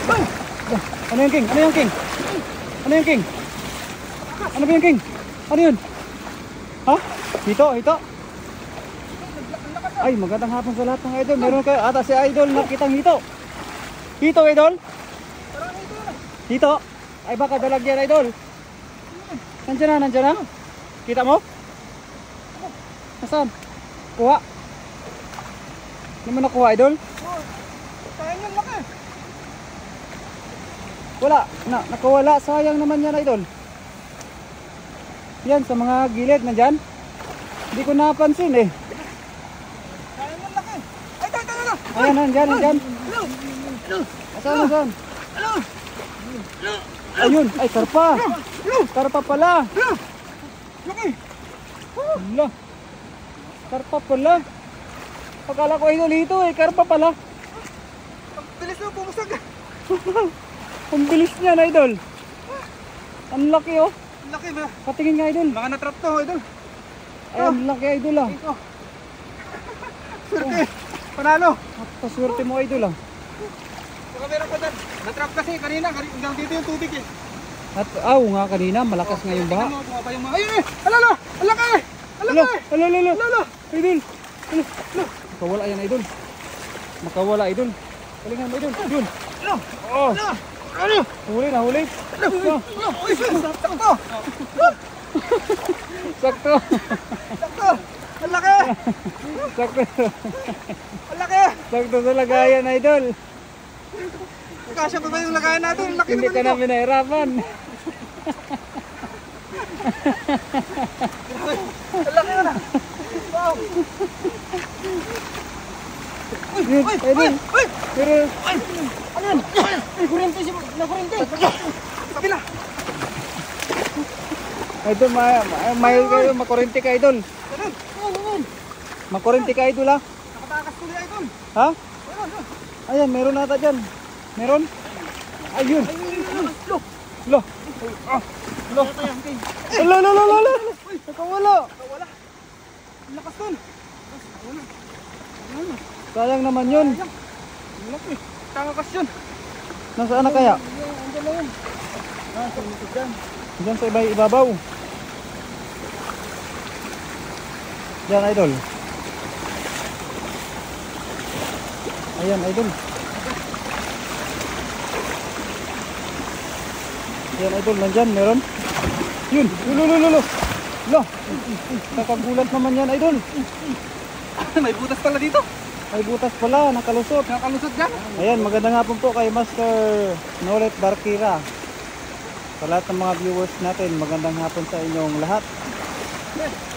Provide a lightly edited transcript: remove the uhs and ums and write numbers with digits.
Ano yung king? Ano yung king? Ano yung king? Ano ba yung king? Ano yun? Ha? Hito? Hito? Ay, magandang hapon sa lahat ng idol. Meron kayo ata si idol nakitang hito. Hito, idol? Hito? Ay, baka dalag yan, idol. Nandiyan na, nandiyan na. Kita mo? Nasaan? Kuha. Hindi mo nakuha, idol? Sayang yung laki. Wala, nakawala. Sayang naman yan, idol. Yan, sa mga gilid, nandyan. Hindi ko napansin eh. Sayang yung laki. Ay, tayo. Ayan, nandyan, nandyan. Asan, asan? Ayun, ay, karpa. Karpa pala. Laki. Wala. Karpa pala. Akala ko idol ito eh, karpa pala. Ang bilis na pumusag. Ang bilis niya na idol. Ang laki oh. Ang laki ba? Patingin nga idol. Mga natrap to, idol. Ay, ang laki idol ah. Ito. Swerte. Panalo. Paswerte mo idol ah. Baka meron pa dyan. Natrap kasi kanina. Hanggang dito yung tubig eh. At nga kanina, malakas nga yung baha. Tingnan mo, bumaba yung mga. Ayun eh! Alala! Ang laki! Ang Alo, laki! alo, alo, Alala! idol. Alo. Makawala yan idol. Makawala idol. Kalingan mo idol. Yun. Ano? Oh, Ano? huli na huli. Ano? Uy! Sakto! Sakto. Sakto! Ang laki! Sakto. Ang laki! Sakto sa lagayan idol. Kasya pa ba yung lagayan natin? Ang laki Hindi naman ka ito. namin nahirapan. Ang laki na! Wow! Yun, idol. Pero, Ano yan? Ay, kurente siya! Nakurente! Kabila! idol, mahal kayo, makurente ka idol. Ganun! Ganun! Makurente ka idol ha. Nakatakas tuloy ay doon! Ha? Ayun! Ayan, meron nata dyan. Meron? Ayun. Lo! Lo. Lo! Ito yan, King! Lo, lo, lo, lo, lo. Nakawala. Wala! Ang lakas doon! Sayang naman yun. Ang laki! Tangakas yun! Nasaan na kaya? Andiyan na yun! Sa likod dyan! Diyan sa ibabaw. Diyan idol. Ayan idol. Ayan idol, nandyan, meron. Yun, lo. Lo, nakagulat naman yan idol. May butas pala dito! May butas pala, nakalusot. Nakalusot dyan! Ayan, magandang hapon po kay Master Nolet Barkira. Sa lahat ng mga viewers natin, magandang hapon sa inyong lahat.